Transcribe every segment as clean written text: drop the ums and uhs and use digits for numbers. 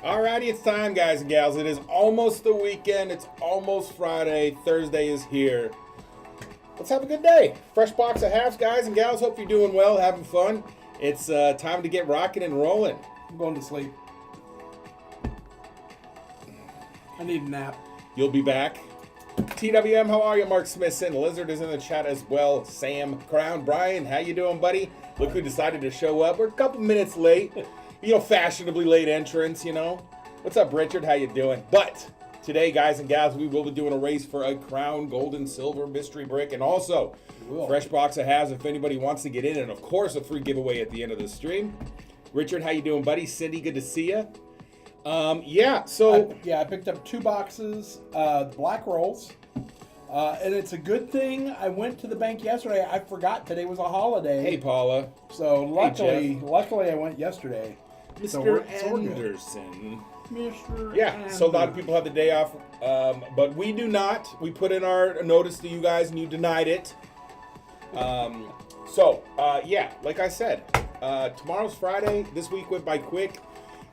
Alrighty, it's time, guys and gals. It is almost the weekend. It's almost Friday. Thursday is here. Let's have a good day. Fresh box of halves, guys and gals. Hope you're doing well, having fun. It's time to get rocking and rolling. I'm going to sleep. I need a nap. You'll be back. TWM, how are you? Mark Smithson. Lizard is in the chat as well. Sam Crown. Brian, how you doing, buddy? Look who decided to show up. We're a couple minutes late. Fashionably late entrance, What's up, Richard? How you doing? But today, guys and gals, we will be doing a race for a Crown Gold and Silver mystery brick, and also fresh box of halves if anybody wants to get in, and of course a free giveaway at the end of the stream. Richard, how you doing, buddy? Cindy, good to see you. I picked up 2 boxes, black rolls, and it's a good thing I went to the bank yesterday. I forgot today was a holiday. Hey, Paula. So luckily I went yesterday. Mr. Anderson. Mr. Yeah, Anderson. so a lot of people have the day off, but we do not. We put in our notice to you guys, and you denied it. Like I said, tomorrow's Friday. This week went by quick.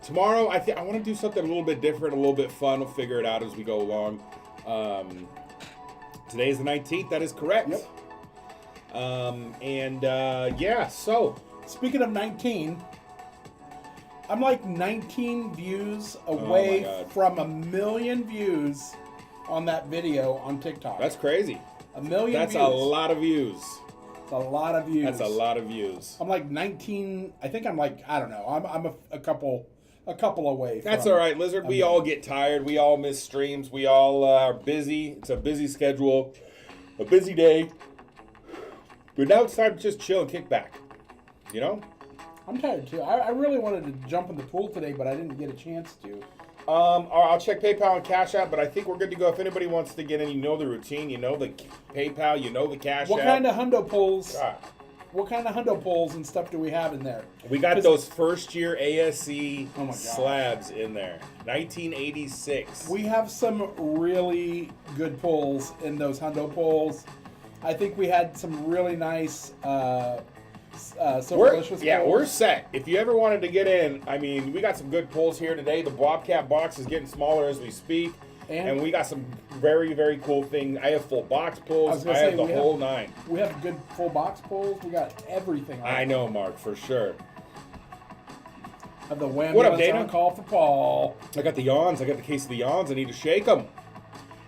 Tomorrow, I want to do something a little bit different, a little bit fun. We'll figure it out as we go along. Today is the 19th. That is correct. Yep. So speaking of 19. I'm like 19 views away from 1 million views on that video on TikTok. That's crazy. 1 million That's views. a lot of views. It's a lot of views. That's a lot of views. I'm like 19. I think I'm like, I don't know. I'm a couple away. That's all right, Lizard. We all get tired. We all miss streams. We all are busy. It's a busy schedule, a busy day. But now it's time to just chill and kick back. I'm tired too. I really wanted to jump in the pool today, but I didn't get a chance to. I'll check PayPal and Cash App, but I think we're good to go. If anybody wants to get in, you know the routine, you know the PayPal, you know the Cash App. What kind of hundo pulls? What kind of hundo pulls and stuff do we have in there? We got those first year ASC slabs in there. 1986. We have some really good pulls in those hundo pulls. I think we had some really nice we're set. If you ever wanted to get in, we got some good pulls here today. The Bobcat box is getting smaller as we speak. And we got some very, very cool things. I have full box pulls. I have the whole 9. We have good full box pulls. We got everything. I know, Mark, for sure. Have the wham what up, Dana? On call for Paul. I got the yawns. I got the case of the yawns. I need to shake them.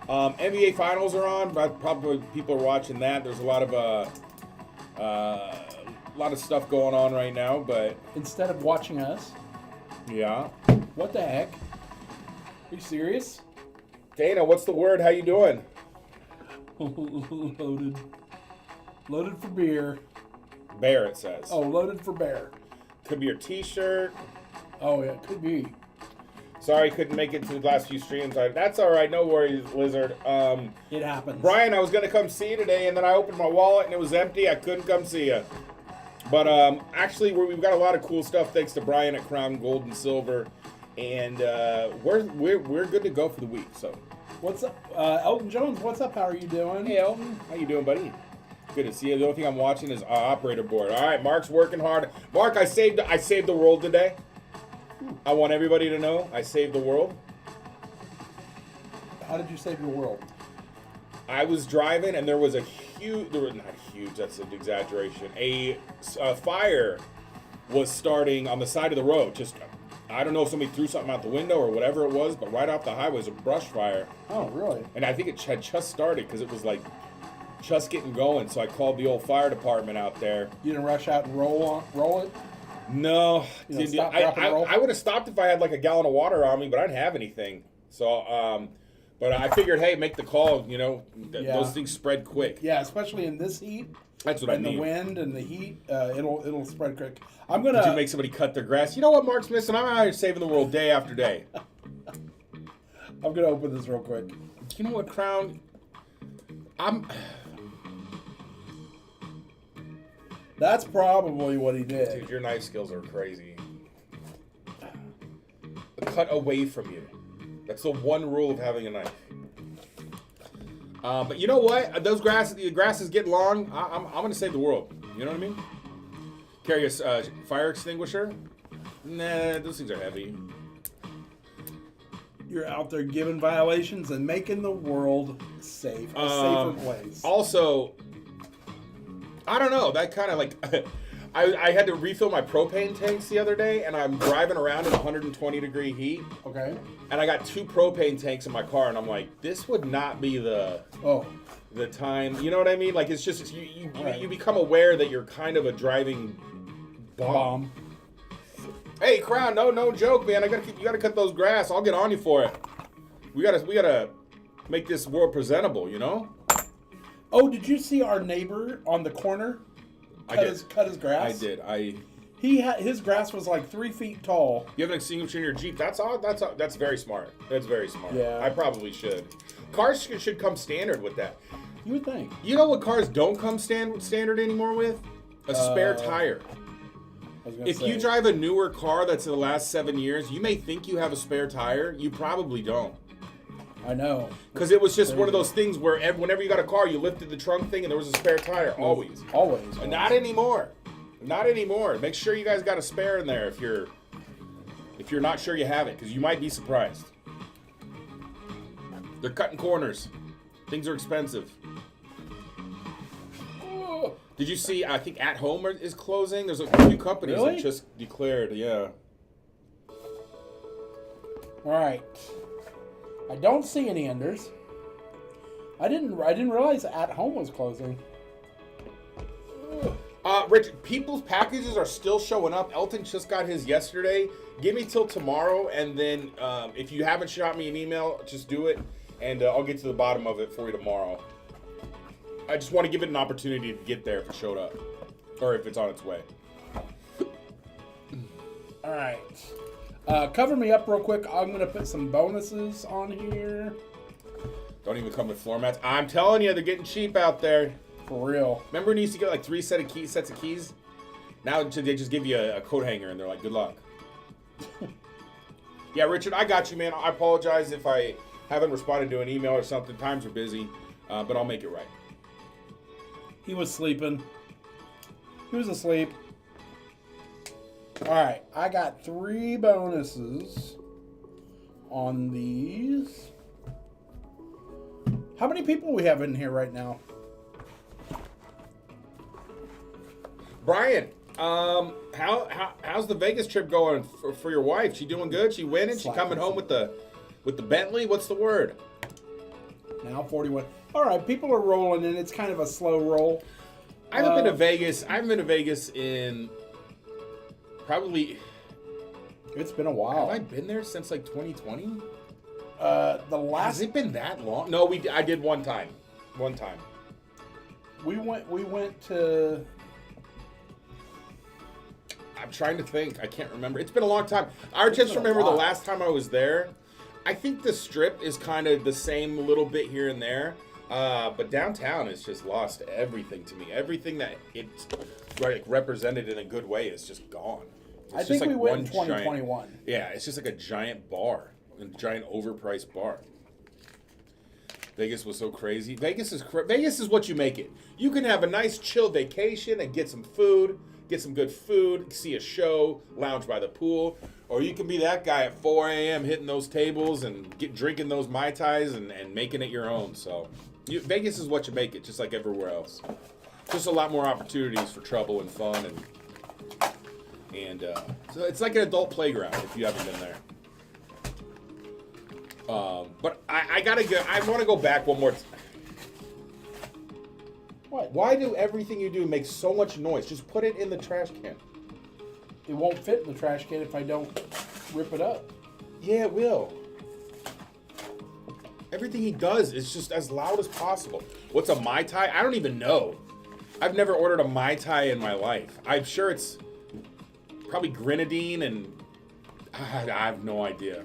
NBA Finals are on. Probably people are watching that. There's a lot of stuff going on right now, but instead of watching us, what the heck? Are you serious? Dana, what's the word? How you doing? Loaded for beer. Bear, it says. Oh, loaded for bear. Could be your T-shirt. Oh yeah, could be. Sorry, couldn't make it to the last few streams. That's all right. No worries, Lizard. It happens. Brian, I was gonna come see you today, and then I opened my wallet and it was empty. I couldn't come see you. But actually, we've got a lot of cool stuff thanks to Brian at Crown Gold and Silver, and we're good to go for the week. So, what's up, Elton Jones? What's up? How are you doing? Hey, Elton. How you doing, buddy? Good to see you. The only thing I'm watching is operator board. All right, Mark's working hard. Mark, I saved the world today. I want everybody to know I saved the world. How did you save your world? I was driving and there was not huge, that's an exaggeration. A fire was starting on the side of the road. Just, I don't know if somebody threw something out the window or whatever it was, but right off the highway was a brush fire. Oh, really? And I think it had just started because it was like just getting going. So I called the old fire department out there. You didn't rush out and roll it? No. I would have stopped if I had like a gallon of water on me, but I didn't have anything. So, but I figured, hey, make the call. Those things spread quick. Yeah, especially in this heat. That's what I mean. And the wind and the heat, it'll spread quick. Did you make somebody cut their grass? You know what, Mark's missing? I'm out here saving the world day after day. I'm gonna open this real quick. You know what, Crown? That's probably what he did. Dude, your knife skills are crazy. Cut away from you. That's the one rule of having a knife. But you know what? The grass is getting long. I'm going to save the world. You know what I mean? Carry a fire extinguisher? Nah, those things are heavy. You're out there giving violations and making the world safe, a safer place. Also, I don't know. That kind of like, I had to refill my propane tanks the other day, and I'm driving around in 120 degree heat. Okay. And I got 2 propane tanks in my car, and I'm like, this would not be the time. You know what I mean? Like, it's just you become aware that you're kind of a driving bomb. Hey, Crown, no joke, man. You gotta cut those grass. I'll get on you for it. We gotta make this world presentable, you know? Oh, did you see our neighbor on the corner? Cut his grass. I did. His grass was like 3 feet tall. You have an extinguisher in your Jeep. That's very smart. That's very smart. Yeah. I probably should. Cars should come standard with that. You would think. You know what cars don't come standard anymore with? A spare tire. If you drive a newer car that's in the last 7 years, you may think you have a spare tire. You probably don't. I know. Because it was just one of those things where whenever you got a car, you lifted the trunk thing and there was a spare tire. Always. Not anymore. Not anymore. Make sure you guys got a spare in there if you're not sure you have it, because you might be surprised. They're cutting corners. Things are expensive. Did you see, I think At Home is closing? There's a few companies that just declared, yeah. All right. I don't see any enders. I didn't realize At Home was closing. Rich, people's packages are still showing up. Elton just got his yesterday. Give me till tomorrow, and then if you haven't shot me an email, just do it, and I'll get to the bottom of it for you tomorrow. I just want to give it an opportunity to get there if it showed up, or if it's on its way. All right. Cover me up real quick. I'm going to put some bonuses on here. Don't even come with floor mats. I'm telling you, they're getting cheap out there. For real. Remember when you used to get like 3 sets of keys? Now they just give you a coat hanger and they're like, good luck. Yeah, Richard, I got you, man. I apologize if I haven't responded to an email or something. Times are busy, but I'll make it right. He was sleeping. He was asleep. All right, I got 3 bonuses on these. How many people we have in here right now? Brian, how's the Vegas trip going for your wife? She doing good? She winning? She coming home with the Bentley? What's the word? Now 41. All right, people are rolling in. It's kind of a slow roll. I haven't been to Vegas. I haven't been to Vegas in probably. It's been a while. Have I been there since like 2020? Has it been that long? No, I did one time. One time. We went to. I'm trying to think. I can't remember. It's been a long time. I just remember the last time I was there. I think the Strip is kind of the same, a little bit here and there. But downtown has just lost everything to me. Everything that it's represented in a good way is just gone. I think we went in 2021. Yeah, it's just like a giant bar, a giant overpriced bar. Vegas was so crazy. Vegas is what you make it. You can have a nice chill vacation and get some food, get some good food, see a show, lounge by the pool, or you can be that guy at 4 a.m. hitting those tables and drinking those Mai Tais and making it your own. So Vegas is what you make it, just like everywhere else. Just a lot more opportunities for trouble and fun, and so it's like an adult playground if you haven't been there. But I gotta go. I want to go back one more time. What? Why do everything you do make so much noise? Just put it in the trash can. It won't fit in the trash can if I don't rip it up. Yeah, it will. Everything he does is just as loud as possible. What's a Mai Tai? I don't even know. I've never ordered a Mai Tai in my life. I'm sure it's probably grenadine and I have no idea.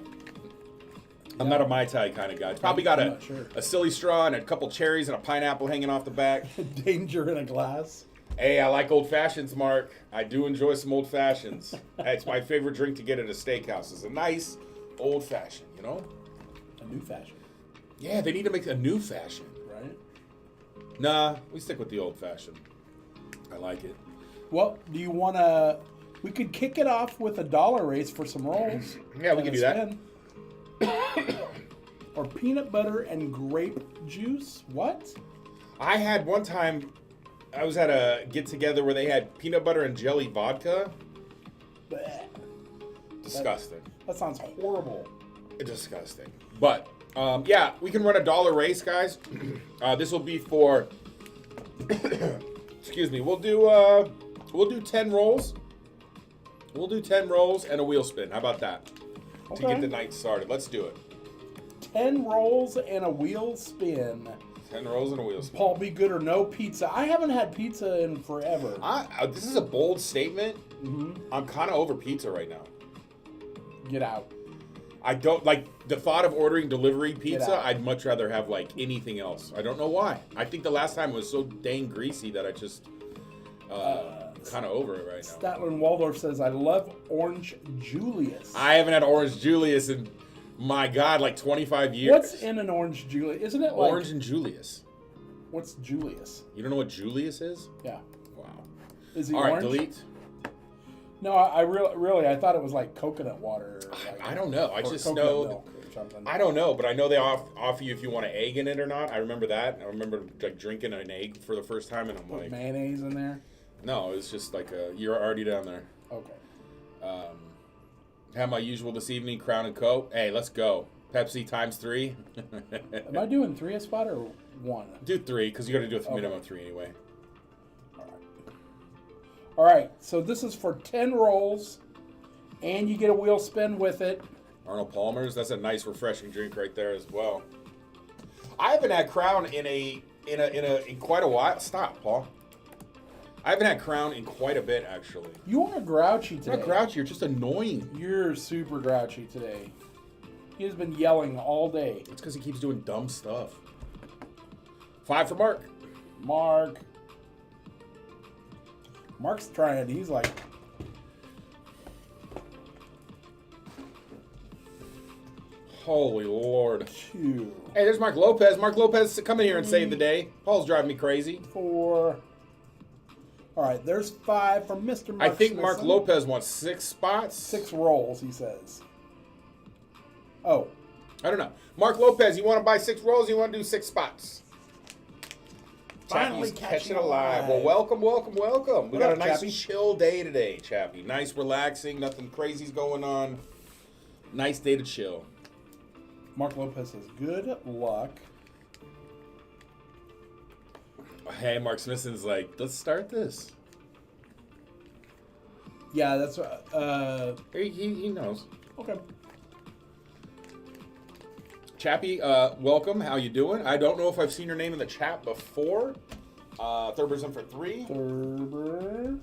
I'm not a Mai Tai kind of guy. It's probably got a silly straw and a couple cherries and a pineapple hanging off the back. Danger in a glass. Hey, I like old fashions, Mark. I do enjoy some old fashions. It's my favorite drink to get at a steakhouse. It's a nice old fashioned, you know? A new fashion. Yeah, they need to make a new fashion. Right? Nah, we stick with the old fashioned. I like it. Well, do you want to... We could kick it off with a dollar race for some rolls. Yeah, we can do that. Or peanut butter and grape juice? What? I had one time, I was at a get-together where they had peanut butter and jelly vodka. Blech. Disgusting. That sounds horrible. Disgusting. But, yeah, we can run a dollar race, guys. This will be for, excuse me, we'll do 10 rolls. We'll do 10 rolls and a wheel spin. How about that? Okay. To get the night started. Let's do it. 10 rolls and a wheel spin. 10 rolls and a wheel spin. Paul, be good or no pizza. I haven't had pizza in forever. This is a bold statement. Mm-hmm. I'm kind of over pizza right now. Get out. I don't like the thought of ordering delivery pizza. out. I'd much rather have like anything else. I don't know why. I think the last time it was so dang greasy that I just kind of over it right now. Statler Waldorf says, I love Orange Julius. I haven't had Orange Julius in, my God, like 25 years. What's in an Orange Julius? Isn't it like... Orange and Julius. What's Julius? You don't know what Julius is? Yeah. Wow. Is he All right, orange? delete. No, I really, I thought it was like coconut water. Or like, I don't know. I or just coconut know. milk or something. I don't know, but I know they offer you if you want an egg in it or not. I remember that. I remember like drinking an egg for the first time, and I'm Put like, mayonnaise in there? no, it's just like you're already down there. Okay. Have my usual this evening, Crown and Coke. Hey, let's go. Pepsi times 3. Am I doing 3 a spot or 1? Do 3, because you got to do a minimum of 3 anyway. All right, so this is for 10 rolls, and you get a wheel spin with it. Arnold Palmer's, that's a nice refreshing drink right there as well. I haven't had Crown in quite a while. Stop, Paul. I haven't had Crown in quite a bit, actually. You are grouchy today. Not grouchy, you're just annoying. You're super grouchy today. He has been yelling all day. It's because he keeps doing dumb stuff. 5 for Mark. Mark's trying. He's like, holy Lord. 2. Hey, there's Mark Lopez. Mark Lopez coming here and save the day. Paul's driving me crazy. 4. All right, there's 5 from Mr. Mark I think Smithson. Mark Lopez wants 6 spots. 6 rolls, he says. Oh. I don't know. Mark Lopez, you want to buy 6 rolls? You want to do 6 spots? Finally Chappie's catching alive. alive. Well, welcome. We got a up, nice Chappie? chill day today, Chappie. Nice, relaxing. Nothing crazy's going on. Nice day to chill. Mark Lopez says, good luck. Hey, Mark Smithson's like, let's start this. Yeah, that's He knows. okay. Chappie, welcome. How you doing? I don't know if I've seen your name in the chat before. Thurber's in for 3. Thurber.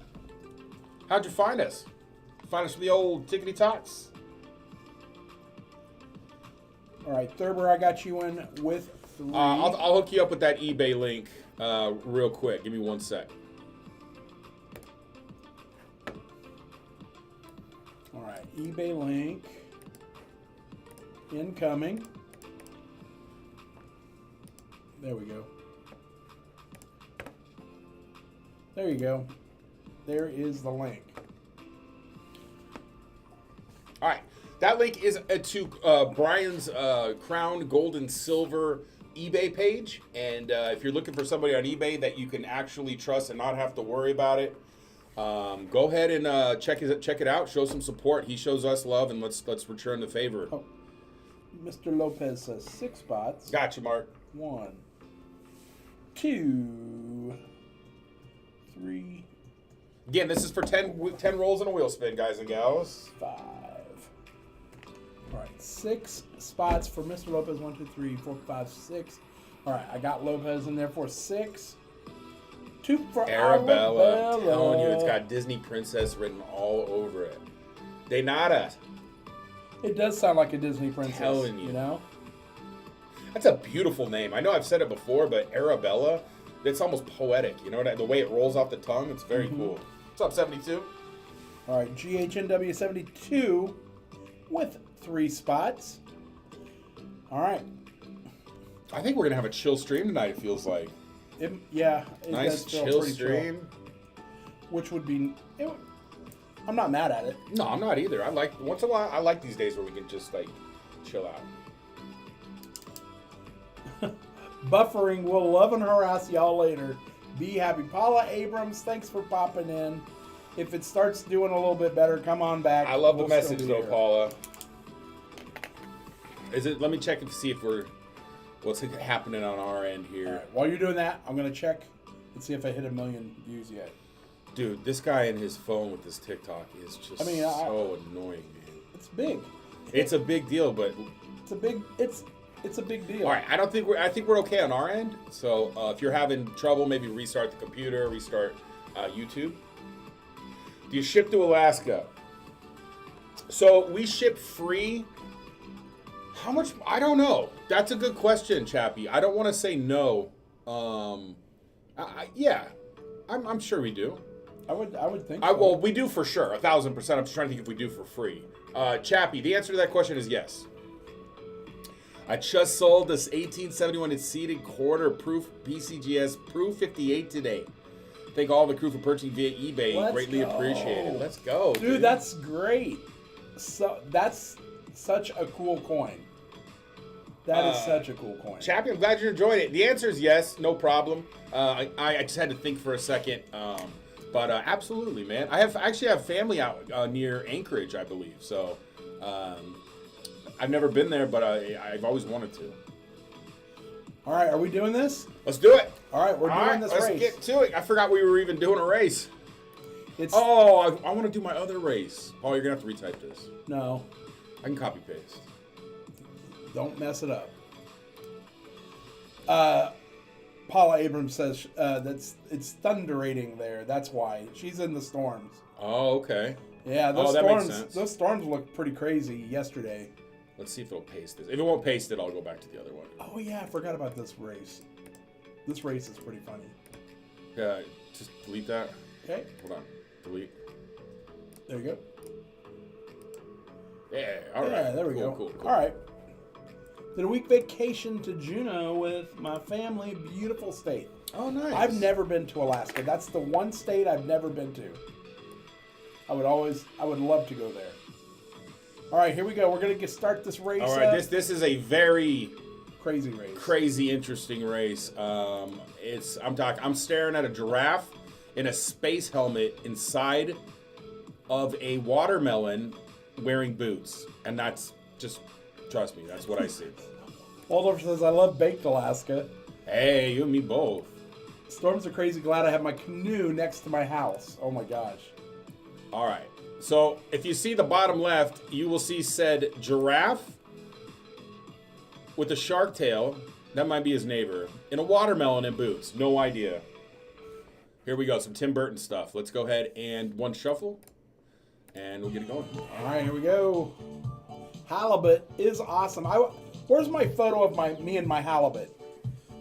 How'd you find us? Find us for the old tickety tots. All right, Thurber, I got you in with 3. I'll hook you up with that eBay link real quick. Give me 1 sec. All right, eBay link incoming. There we go. There you go. There is the link. All right. That link is to Brian's Crown Gold and Silver eBay page. And if you're looking for somebody on eBay that you can actually trust and not have to worry about it, go ahead and check it out. Show some support. He shows us love, and let's return the favor. Oh, Mr. Lopez says 6 spots. Gotcha, Mark. 1, 2, 3, Again, this is for 10 rolls and a wheel spin, guys and gals. 5. All right, 6 spots for Mr. Lopez. 1, 2, 3, 4, 5, 6. All right, I got Lopez in there for 6. 2 for Arabella. I'm telling you, it's Arabella. got Disney Princess written all over it. De nada. It does sound like a Disney princess. Telling you. You know? That's a beautiful name. I know I've said it before, but Arabella, it's almost poetic. You know what? The way it rolls off the tongue, it's very cool. What's up, 72? All right, GHNW72 with 3 spots. All right. I think we're going to have a chill stream tonight, it feels like. It Nice does feel chill pretty stream. Which would be... I'm not mad at it. No, I'm not either. I like, once in a while, I like these days where we can just chill out. Buffering will love and harass y'all later. Be happy. Paula Abrams, thanks for popping in. If it starts doing a little bit better, come on back. I love the message though, Paula. Let me check and see if what's happening on our end here. Right, while you're doing that, I'm gonna check and see if I hit 1 million views yet. Dude, this guy and his phone with this TikTok is just so annoying, man. It's big. It's a big deal, but it's a big deal. All right, I think we're okay on our end. So if you're having trouble, maybe restart the computer, restart YouTube. Do you ship to Alaska? So we ship free. How much? I don't know. That's a good question, Chappie. I don't want to say no. Yeah, I'm sure we do. I would think so. Well, we do for sure, 1,000%. I'm just trying to think if we do for free. Chappie, the answer to that question is yes. I just sold this 1871 seated quarter proof PCGS Proof 58 today. Thank all the crew for purchasing via eBay. Greatly appreciated. Let's go, dude. That's great. So that's such a cool coin. That is such a cool coin. Chappie, I'm glad you enjoyed it. The answer is yes, no problem. I just had to think for a second. But absolutely, man. I actually have family out near Anchorage, I believe. So I've never been there, but I've always wanted to. All right, are we doing this? Let's do it. All right, we're doing this race. Let's get to it. I forgot we were even doing a race. I want to do my other race. Oh, you're going to have to retype this. No. I can copy paste. Don't mess it up. Paula Abrams says it's thunderating there. That's why. She's in the storms. Oh, okay. Yeah, those storms looked pretty crazy yesterday. Let's see if it'll paste this. If it won't paste it, I'll go back to the other one. Oh, yeah, I forgot about this race. This race is pretty funny. Yeah, just delete that. Okay. Hold on. Delete. There you go. Yeah, all right. Yeah, there we go. Cool. All right. Did a week vacation to Juneau with my family. Beautiful state. Oh, nice. I've never been to Alaska. That's the one state I've never been to. I would love to go there. All right, here we go. We're going to start this race. All right, this is a very crazy race. Crazy interesting race. I'm staring at a giraffe in a space helmet inside of a watermelon wearing boots. And that's just, trust me, that's what I see. Waldorf says, I love baked Alaska. Hey, you and me both. Storms are crazy. Glad I have my canoe next to my house. Oh my gosh. All right. So if you see the bottom left, you will see said giraffe with a shark tail. That might be his neighbor. In a watermelon and boots. No idea. Here we go. Some Tim Burton stuff. Let's go ahead and one shuffle. And we'll get it going. All right, here we go. Halibut is awesome. Where's my photo of me and my halibut?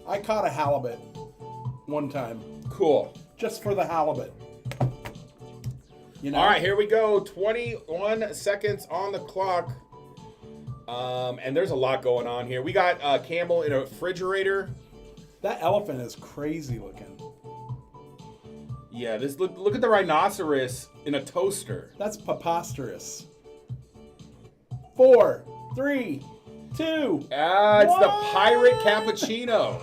I caught a halibut one time. Cool. Just for the halibut. You know? All right, here we go. 21 seconds on the clock. And there's a lot going on here. We got Campbell in a refrigerator. That elephant is crazy looking. Yeah, look at the rhinoceros in a toaster. That's preposterous. 4, 3, 2. It's the Pirate Cappuccino.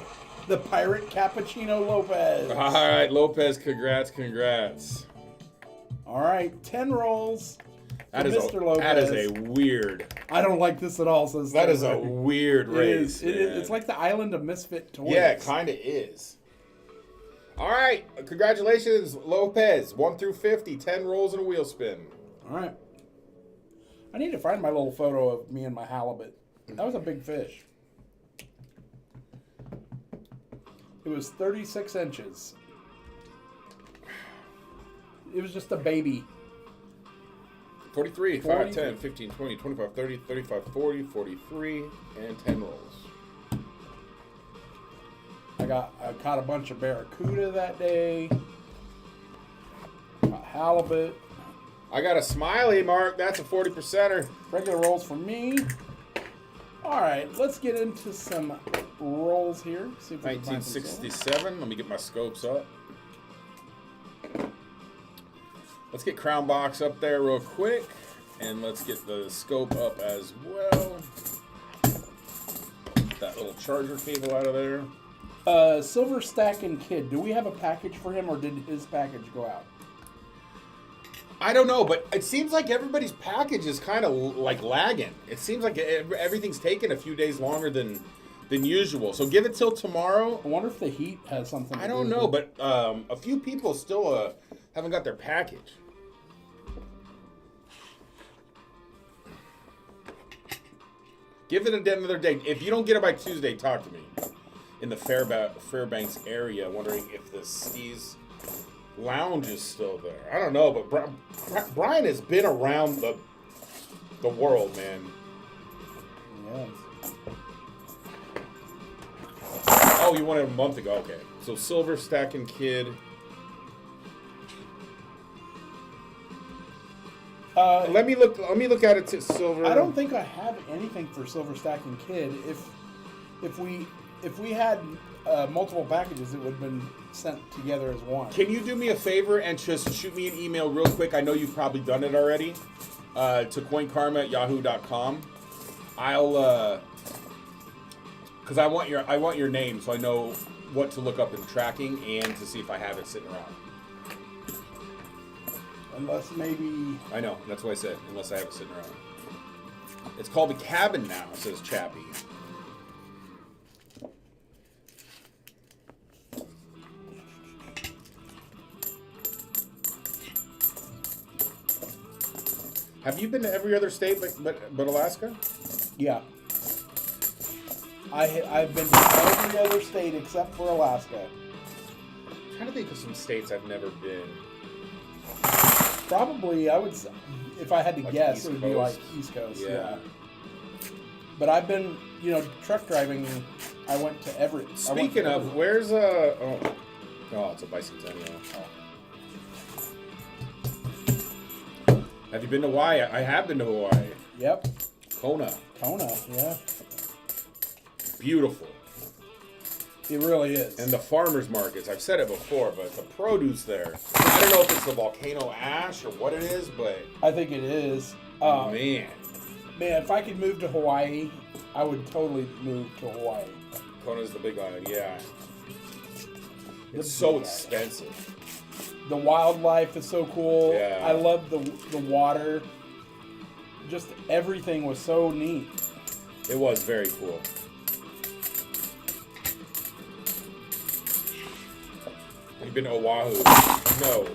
The Pirate Cappuccino Lopez. All right, Lopez, congrats. All right, 10 rolls. That is Mr. Lopez. That is a weird. I don't like this at all. Says that is a weird race. It is. It's like the island of misfit toys. Yeah, it kind of is. All right, congratulations, Lopez. 1 through 50, 10 rolls and a wheel spin. All right. I need to find my little photo of me and my halibut. That was a big fish. It was 36 inches. It was just a baby. 43, 5, 10, 15, 20, 25, 30, 35, 40, 43, and 10 rolls. I caught a bunch of barracuda that day. Caught halibut. I got a smiley, Mark. That's a 40%er. Regular rolls for me. All right, let's get into some rolls here. See if we can find some 1967. Let me get my scopes up. Let's get Crown Box up there real quick. And let's get the scope up as well. that little charger cable out of there. Silver Stacking Kid, do we have a package for him, or did his package go out? I don't know, but it seems like everybody's package is kind of like lagging. It seems like everything's taking a few days longer than usual. So give it till tomorrow. I wonder if the heat has something to I do don't with know, it. but a few people still haven't got their package. Give it another day. If you don't get it by Tuesday, talk to me. In the Fairbanks area, wondering if the Steez Lounge is still there. I don't know, but Brian has been around the world, man. Yes. Oh, you wanted a month ago. Okay. So Silver Stacking Kid. Let me look at it to Silver. I don't think I have anything for Silver Stacking Kid. If we had multiple packages, it would have been sent together as one. Can you do me a favor and just shoot me an email real quick? I know you've probably done it already. To coinkarma@yahoo.com. I'll because I want your name so I know what to look up in tracking and to see if I have it sitting around. Unless maybe... I know, that's what I said, unless I have it sitting around. It's called the Cabin now, says Chappie. Have you been to every other state but Alaska? Yeah. I've been to every other state except for Alaska. I'm trying to think of some states I've never been. Probably, I would say, if I had to guess, East it would be Coast. like East Coast. Yeah. But I've been, truck driving. I went to Everett. Speaking of, where's oh, it's a bicentennial. Oh. Have you been to Hawaii? I have been to Hawaii. Yep. Kona, yeah. beautiful. It really is. And the farmers markets, I've said it before, but the produce there. I don't know if it's the volcano ash or what it is, but I think it is. man, if I could move to Hawaii, I would totally move to Hawaii. Kona's the big island, yeah. It's so expensive. The wildlife is so cool. Yeah. I love the water. Just everything was so neat. It was very cool. Have you been to Oahu? No.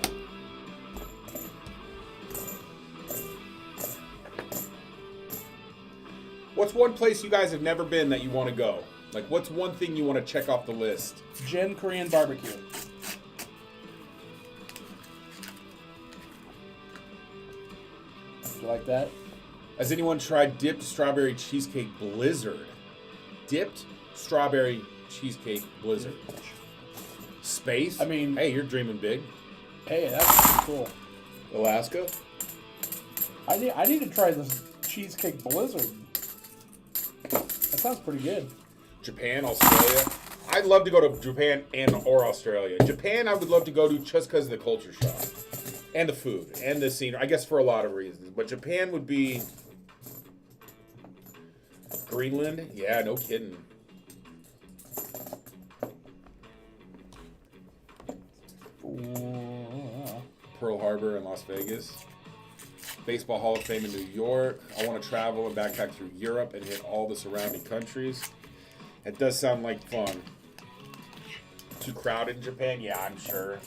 What's one place you guys have never been that you want to go? Like, what's one thing you want to check off the list? Jin Korean barbecue. You like that? Has anyone tried dipped strawberry cheesecake blizzard? Dipped strawberry cheesecake blizzard. Space? I mean... Hey, you're dreaming big. Hey, that's cool. Alaska? I need to try this cheesecake blizzard. That sounds pretty good. Japan, Australia. I'd love to go to Japan or Australia. Japan, I would love to go to just because of the culture shock. And the food. And the scenery. I guess for a lot of reasons. But Japan would be... Greenland? Yeah, no kidding. Pearl Harbor in Las Vegas. Baseball Hall of Fame in New York. I want to travel and backpack through Europe and hit all the surrounding countries. It does sound like fun. Too crowded in Japan? Yeah, I'm sure.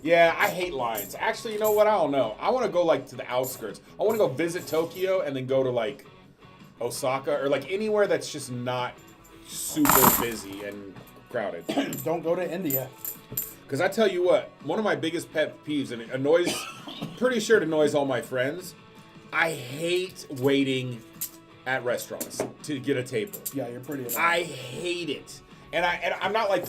Yeah, I hate lines. Actually, you know what? I don't know. I want to go like to the outskirts. I want to go visit Tokyo and then go to like Osaka or like anywhere that's just not super busy and crowded. Don't go to India. Because I tell you what, one of my biggest pet peeves, and it annoys, pretty sure it annoys all my friends, I hate waiting at restaurants to get a table. Yeah, you're pretty annoying. I hate it. And I'm not like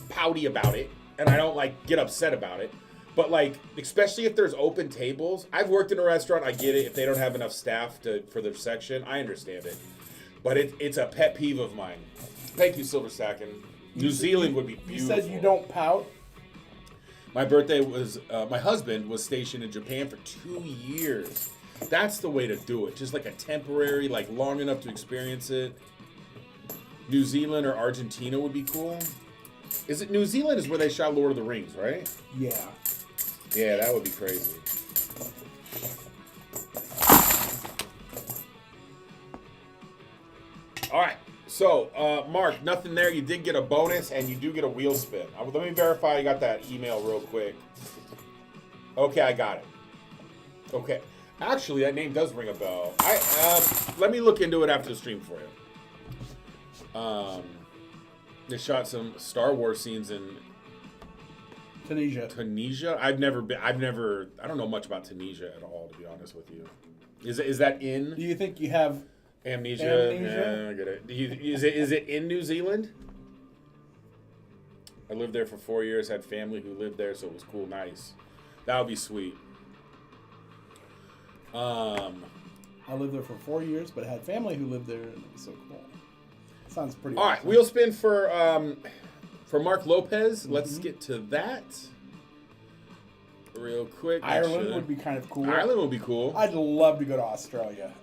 pouty about it, and I don't like get upset about it. But like, especially if there's open tables, I've worked in a restaurant, I get it. If they don't have enough staff for their section, I understand it. But it's a pet peeve of mine. Thank you, Silver Stacking. New Zealand would be beautiful. You said you don't pout? My birthday was, my husband was stationed in Japan for 2 years. That's the way to do it. Just like a temporary, like long enough to experience it. New Zealand or Argentina would be cool. Is it New Zealand is where they shot Lord of the Rings, right? Yeah. Yeah, that would be crazy. All right. So, Mark, nothing there. You did get a bonus, and you do get a wheel spin. Let me verify you got that email real quick. Okay, I got it. Okay. Actually, that name does ring a bell. Let me look into it after the stream for you. They shot some Star Wars scenes in Tunisia. I don't know much about Tunisia at all, to be honest with you. Is that in? Do you think you have amnesia? Yeah, I get it. Is it in New Zealand? I lived there for 4 years. Had family who lived there, so it was cool. Nice. That would be sweet. I lived there for 4 years, but had family who lived there, and it was so cool. Sounds pretty. All right, wheel spin for Mark Lopez. Let's get to that real quick. Ireland would be kind of cool. Ireland would be cool. I'd love to go to Australia.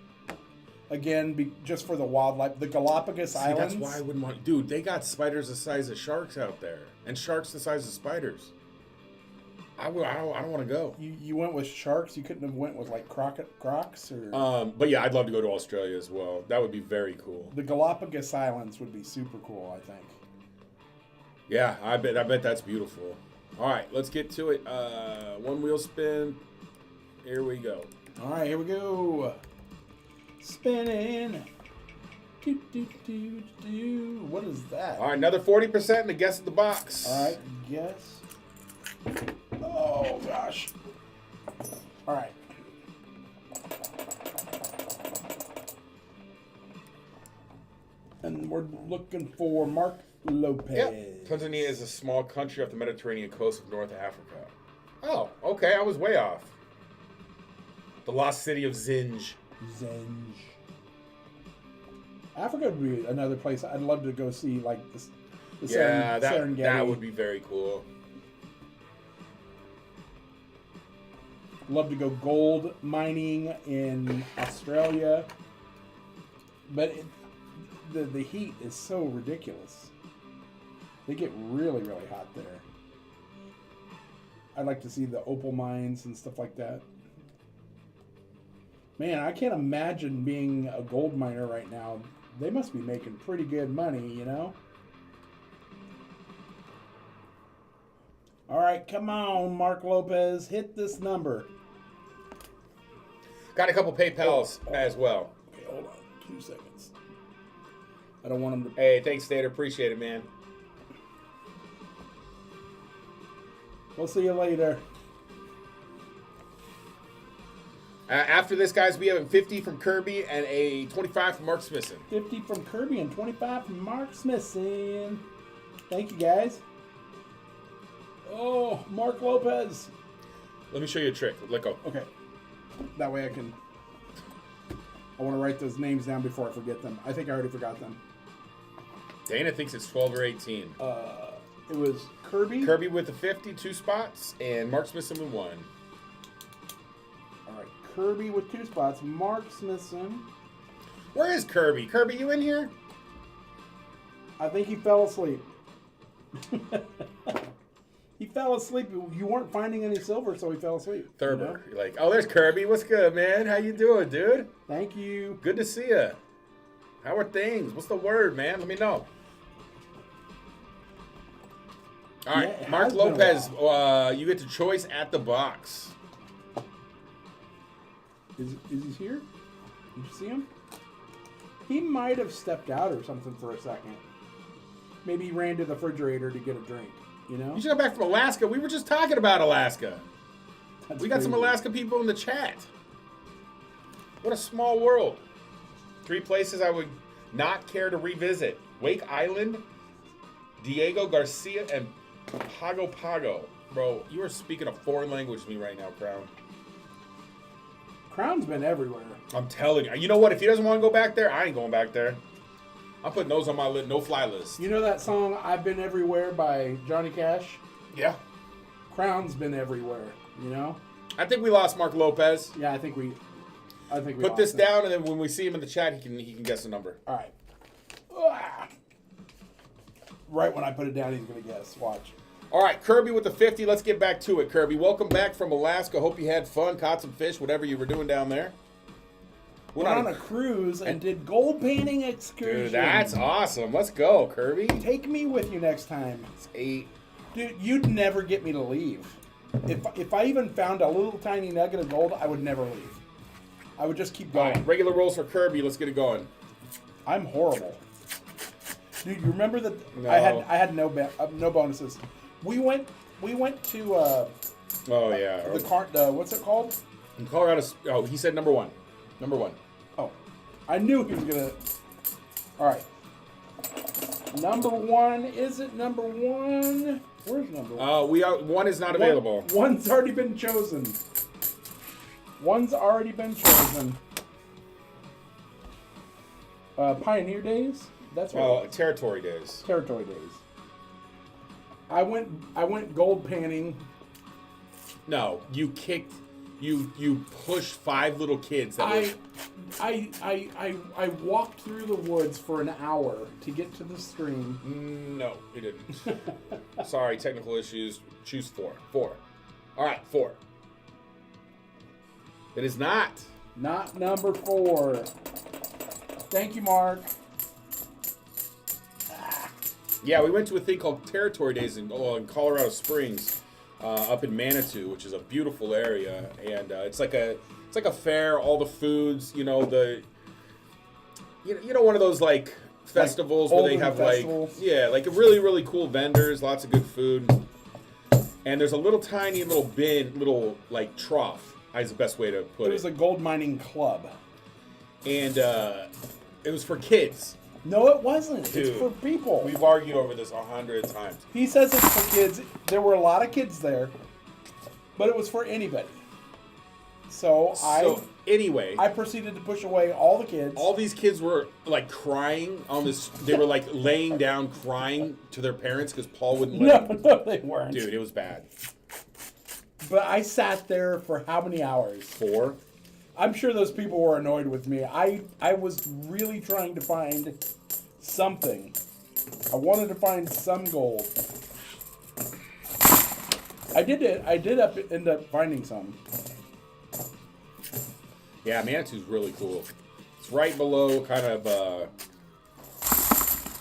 Again, just for the wildlife. The Galapagos Islands. That's why I wouldn't want... Dude, they got spiders the size of sharks out there. And sharks the size of spiders. I don't want to go. You went with sharks? You couldn't have went with, like, crocs? Or... But yeah, I'd love to go to Australia as well. That would be very cool. The Galapagos Islands would be super cool, I think. Yeah, I bet that's beautiful. All right, let's get to it. One wheel spin. Here we go. All right, here we go. Spinning. What is that? All right, another 40% and a guess at the box. All right, guess. Oh, gosh. All right. And we're looking for Mark Lopez. Yep. Tanzania is a small country off the Mediterranean coast of North Africa. Oh, okay. I was way off. The lost city of Zinj. Africa would be another place I'd love to go see, like the Serengeti. Serengeti. That would be very cool. Love to go gold mining in Australia, but the heat is so ridiculous. They get really, really hot there. I'd like to see the opal mines and stuff like that. Man, I can't imagine being a gold miner right now. They must be making pretty good money, you know? All right, come on, Mark Lopez. Hit this number. Got a couple PayPals as well. Okay, hold on 2 seconds. I don't want them to... Hey, thanks, Stater. Appreciate it, man. We'll see you later. After this, guys, we have a 50 from Kirby and a 25 from Mark Smithson. 50 from Kirby and 25 from Mark Smithson. Thank you, guys. Oh, Mark Lopez. Let me show you a trick. Let go. Okay. That way I want to write those names down before I forget them. I think I already forgot them. Dana thinks it's 12 or 18. It was Kirby. Kirby with the 50, 2 spots, and Mark Smithson with 1. All right, Kirby with 2 spots. Mark Smithson. Where is Kirby? Kirby, you in here? I think he fell asleep. He fell asleep. You weren't finding any silver, so he fell asleep. Thurber. You know? You're like, oh, there's Kirby. What's good, man? How you doing, dude? Thank you. Good to see you. How are things? What's the word, man? Let me know. All right, Yeah, Mark Lopez, you get to choice at the box. Is he here? Did you see him? He might have stepped out or something for a second. Maybe he ran to the refrigerator to get a drink. You know? You just got back from Alaska. We were just talking about Alaska. We got some Alaska people in the chat. What a small world. 3 places I would not care to revisit. Wake Island, Diego Garcia, and Pago Pago. Bro, you are speaking a foreign language to me right now, Crown. Crown's been everywhere. I'm telling you. You know what? If he doesn't want to go back there, I ain't going back there. I'm putting those on my no-fly list. You know that song, I've Been Everywhere by Johnny Cash? Yeah. Crown's been everywhere, you know? I think we lost Mark Lopez. Yeah, I think we put this down, and then when we see him in the chat, he can guess the number. All right. right when I put it down, he's gonna guess. Watch. All right, Kirby with the 50. Let's get back to it, Kirby. Welcome back from Alaska. Hope you had fun, caught some fish, whatever you were doing down there. Went on a cruise and did gold panning excursion. Dude, that's awesome. Let's go, Kirby. Take me with you next time. It's 8. Dude, you'd never get me to leave. If I even found a little tiny nugget of gold, I would never leave. I would just keep going. Right, regular rolls for Kirby. Let's get it going. I'm horrible. Dude, you remember that No. I had no bonuses. We went to Oh yeah. what's it called? In Colorado. Oh, he said number 1. Number 1. Oh, I knew he was gonna. All right. Number 1. Is it number 1? Where's number 1? 1 is not available. One's already been chosen. One's already been chosen. Pioneer Days. That's what. Oh, Territory Days. Territory Days. I went gold panning. No, you kicked. You pushed 5 little kids. That I walked through the woods for an hour to get to the stream. No, you didn't. Sorry, technical issues. Choose 4. 4. All right, 4. It is not. Not number 4. Thank you, Mark. Yeah, we went to a thing called Territory Days in Colorado Springs, up in Manitou, which is a beautiful area, and it's like a fair. All the foods, you know, one of those like festivals where they have festivals. Like really cool vendors, lots of good food, and there's a little tiny little like trough. Is the best way to put it. It was a gold mining club, and it was for kids. No, it wasn't. Dude, it's for people. We've argued over this 100 times. He says it's for kids. There were a lot of kids there, but it was for anybody. So anyway, I proceeded to push away all the kids. All these kids were like crying on this. They were like laying down crying to their parents because Paul wouldn't let them. No, they weren't. Dude, it was bad. But I sat there for how many hours? 4. I'm sure those people were annoyed with me. I was really trying to find something. I wanted to find some gold. I did end up finding some. Yeah, Manitou's really cool. It's right below kind of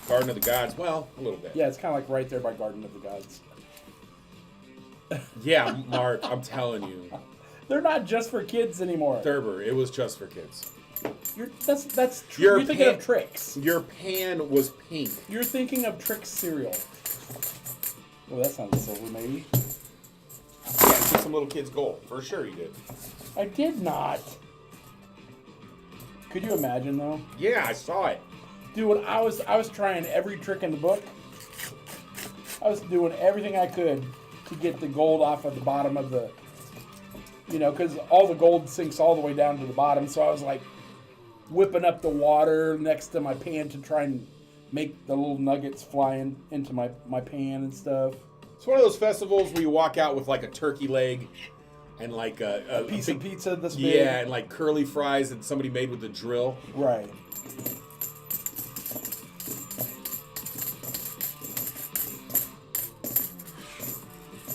Garden of the Gods. Well, a little bit. Yeah, it's kind of like right there by Garden of the Gods. Yeah, Mark, I'm telling you. They're not just for kids anymore. Thurber, it was just for kids. That's true. You're thinking of Trix. Your pan was pink. You're thinking of Trix cereal. Oh, that sounds silver, maybe. Yeah, you took some little kids' gold. For sure you did. I did not. Could you imagine, though? Yeah, I saw it. Dude, I was trying every trick in the book. I was doing everything I could to get the gold off of the bottom of the... because all the gold sinks all the way down to the bottom. So I was like whipping up the water next to my pan to try and make the little nuggets fly into my pan and stuff. It's one of those festivals where you walk out with like a turkey leg and like a piece of pizza this big. Yeah, and like curly fries that somebody made with a drill. Right.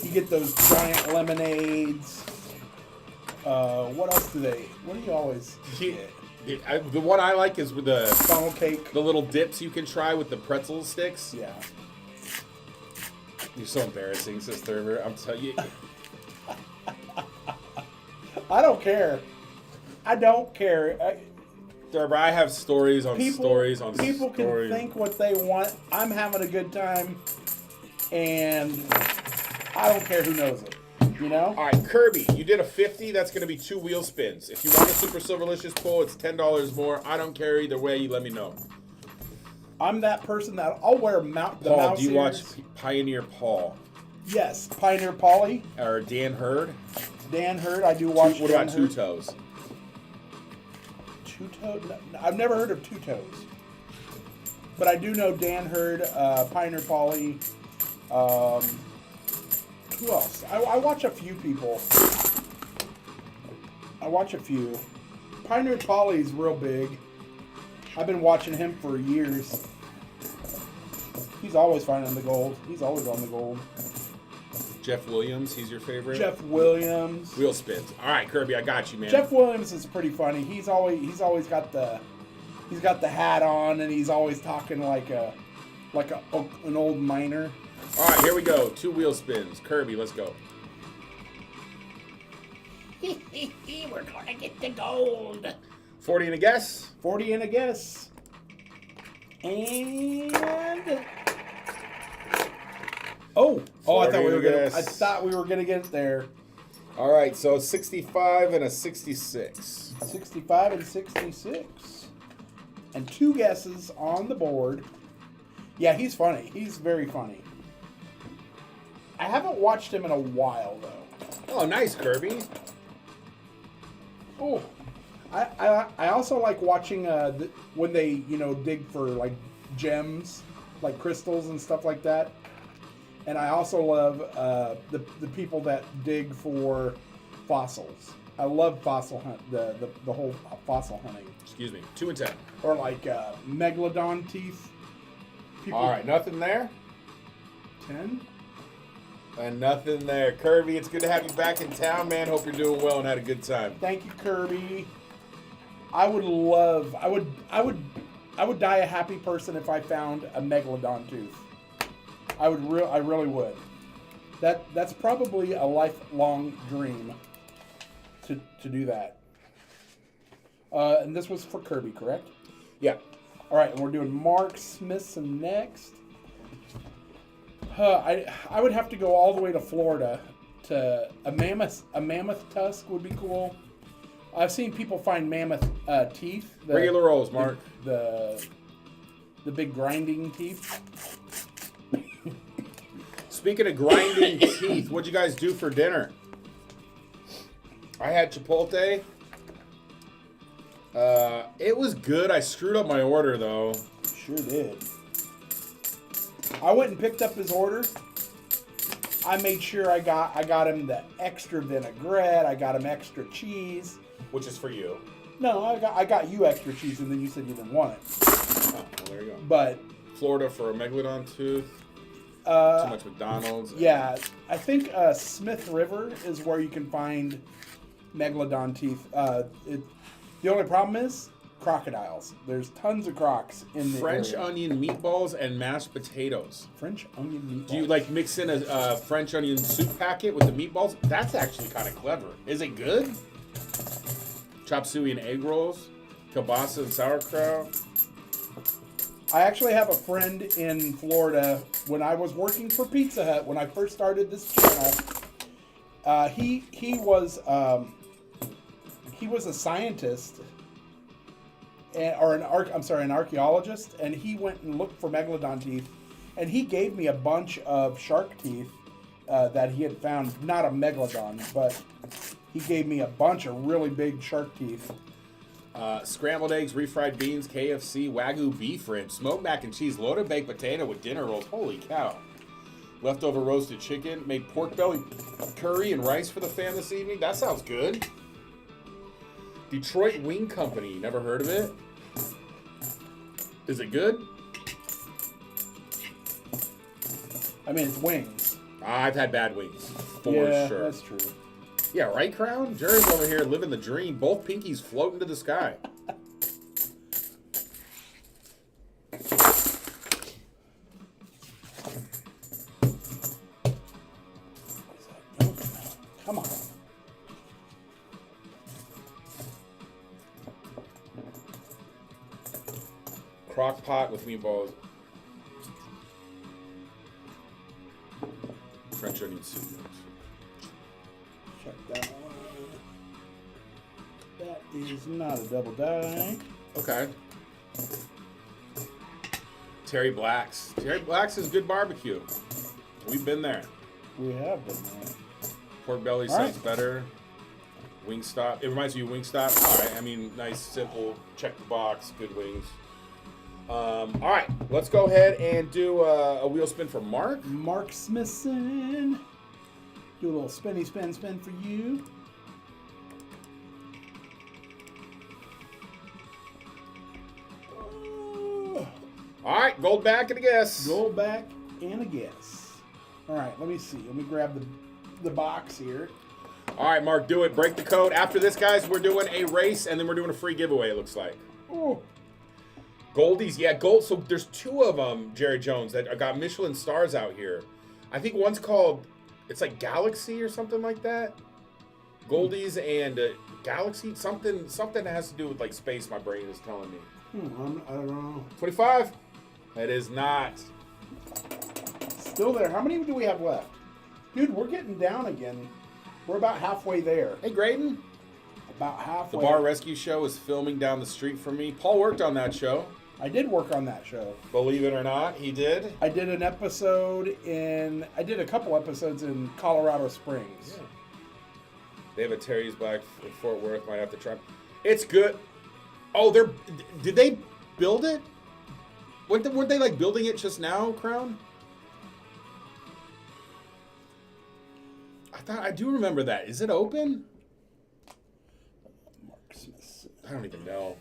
You get those giant lemonades. What else do you always get? The one I like is with the funnel cake. The little dips you can try with the pretzel sticks. Yeah. You're so embarrassing, says Thurber. I'm telling you. I don't care. I don't care. Thurber, I have stories on stories on stories. People can think what they want. I'm having a good time, and I don't care who knows it. All right, Kirby, you did a 50. That's going to be 2 wheel spins. If you want a Super Silverlicious pull, it's $10 more. I don't care either way. You let me know. I'm that person that I'll wear the mouse Paul, do you ears. watch Pioneer Paul? Yes, Pioneer Polly. Or Dan Hurd? Dan Hurd, I do watch. What about Two Toes? Two Toes? No, I've never heard of Two Toes. But I do know Dan Hurd, Pioneer Polly. Who else? I watch a few people. Pioneer Polly's real big. I've been watching him for years. He's always finding the gold. He's always on the gold. Jeff Williams, he's your favorite? Jeff Williams. Wheel spins. All right, Kirby, I got you, man. Jeff Williams is pretty funny. He's always got the hat on, and he's always talking like an old miner. All right, here we go. 2 wheel spins. Kirby, let's go. We're gonna get the gold. 40 and a guess. 40 and a guess. And I thought we were gonna get it there. All right, so 65 and a 66. 65 and 66. And 2 guesses on the board. Yeah, he's funny. He's very funny. I haven't watched him in a while though. Oh, nice, Kirby. Oh, I also like watching when they dig for like gems, like crystals and stuff like that. And I also love the people that dig for fossils. I love fossil hunt, the whole fossil hunting. Excuse me, 2 and 10. Or like megalodon teeth. All right, nothing there. 10. And nothing there. Kirby, it's good to have you back in town, man. Hope you're doing well and had a good time. Thank you, Kirby. I would die a happy person if I found a megalodon tooth. I really would. That's probably a lifelong dream to do that. And this was for Kirby, correct? Yeah. All right, and we're doing Mark Smithson next. I would have to go all the way to Florida to a mammoth tusk would be cool. I've seen people find mammoth teeth. Regular rolls, Mark. The big grinding teeth. Speaking of grinding teeth, what'd you guys do for dinner? I had Chipotle. It was good. I screwed up my order though. Sure did. I went and picked up his order. I made sure I got him the extra vinaigrette. I got him extra cheese. Which is for you. No, I got you extra cheese, and then you said you didn't want it. Oh, well, there you go. But Florida for a megalodon tooth. Too much McDonald's. Yeah, I think Smith River is where you can find megalodon teeth. The only problem is crocodiles. There's tons of crocs in the French area. onion meatballs and mashed potatoes. French onion meatballs. Do you like mix in a French onion soup packet with the meatballs? That's actually kind of clever. Is it good? Chop suey and egg rolls, kielbasa and sauerkraut. I actually have a friend in Florida. When I was working for Pizza Hut, when I first started this channel, he was a scientist, an archaeologist, and he went and looked for megalodon teeth, and he gave me a bunch of shark teeth that he had found. Not a megalodon, but he gave me a bunch of really big shark teeth. Scrambled eggs, refried beans, KFC, Wagyu beef ribs, smoked mac and cheese, loaded baked potato with dinner rolls. Holy cow. Leftover roasted chicken, made pork belly curry and rice for the fam this evening. That sounds good. Detroit Wing Company. Never heard of it? Is it good? I mean, it's wings. I've had bad wings. For Yeah, sure. that's true. Yeah, right, Crown? Jerry's over here living the dream. Both pinkies floating to the sky. Come on. Crock pot with meatballs. French onion soup. Check that one. That is not a double die. Okay. Terry Black's. Terry Black's is good barbecue. We've been there. We have been there. Pork belly All sounds right. better. Wingstop. It reminds you of Wingstop. All right. I mean, nice, simple, check the box, good wings. All right. Let's go ahead and do a wheel spin for Mark. Mark Smithson. Do a little spinny spin for you. All right. gold back and a guess. Gold back and a guess. All right, let me see. Let me grab the box here. All right, Mark, do it. Break the code. After this, guys, we're doing a race, and then we're doing a free giveaway, it looks like. Oh, Goldies, yeah, gold. So there's 2 of them, Jerry Jones, that got Michelin stars out here. I think one's called, it's like Galaxy or something like that. Goldies and Galaxy, something that has to do with like space, my brain is telling me. I don't know. 25? It is not. Still there. How many do we have left? Dude, we're getting down again. We're about halfway there. Hey, Graydon. About halfway. The Bar Rescue Show is filming down the street from me. Paul worked on that show. I did work on that show. Believe it or not, he did. I did a couple episodes in Colorado Springs. Yeah. They have a Terry's Black in Fort Worth. Might have to try. It's good. Oh, did they build it? Weren't they like building it just now, Crown? I do remember that. Is it open? Mark Smith. I don't even know.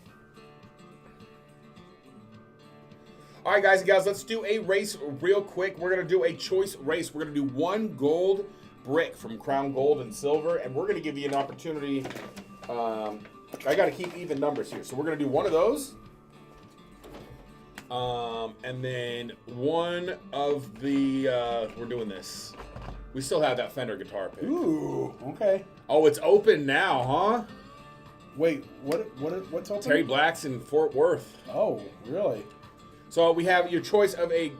All right, guys and gals, let's do a race real quick. We're going to do a choice race. We're going to do 1 gold brick from Crown Gold and Silver, and we're going to give you an opportunity. I got to keep even numbers here. So we're going to do 1 of those. And then 1 of the, we're doing this. We still have that Fender guitar pick. Ooh, okay. Oh, it's open now, huh? Wait, what's open? Terry Black's in Fort Worth. Oh, really? So we have your choice of a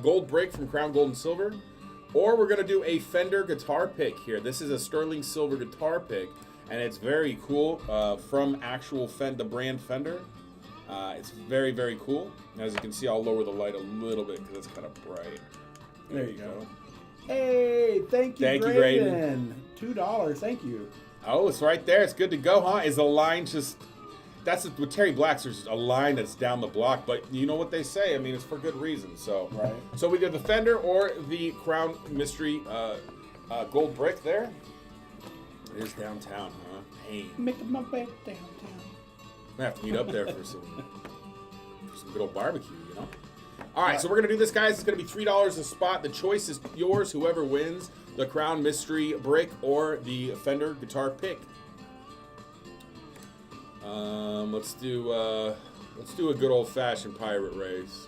gold brick from Crown Gold and Silver, or we're going to do a Fender guitar pick here. This is a sterling silver guitar pick, and it's very cool from actual the brand Fender. It's very, very cool. As you can see, I'll lower the light a little bit because it's kind of bright. There you go. Hey, thank you, Graydon. $2, thank you. Oh, it's right there. It's good to go, huh? Is the line just... That's with Terry Black's, there's a line that's down the block, but you know what they say. I mean, it's for good reason. So, right. So we did the Fender or the Crown Mystery gold brick there. It is downtown, huh? Pain. Making my way downtown. I'm gonna have to meet up there for some good old barbecue, you know. All right, so we're gonna do this, guys. It's gonna be $3 a spot. The choice is yours. Whoever wins the Crown Mystery brick or the Fender guitar pick. Let's do a good old fashioned pirate race.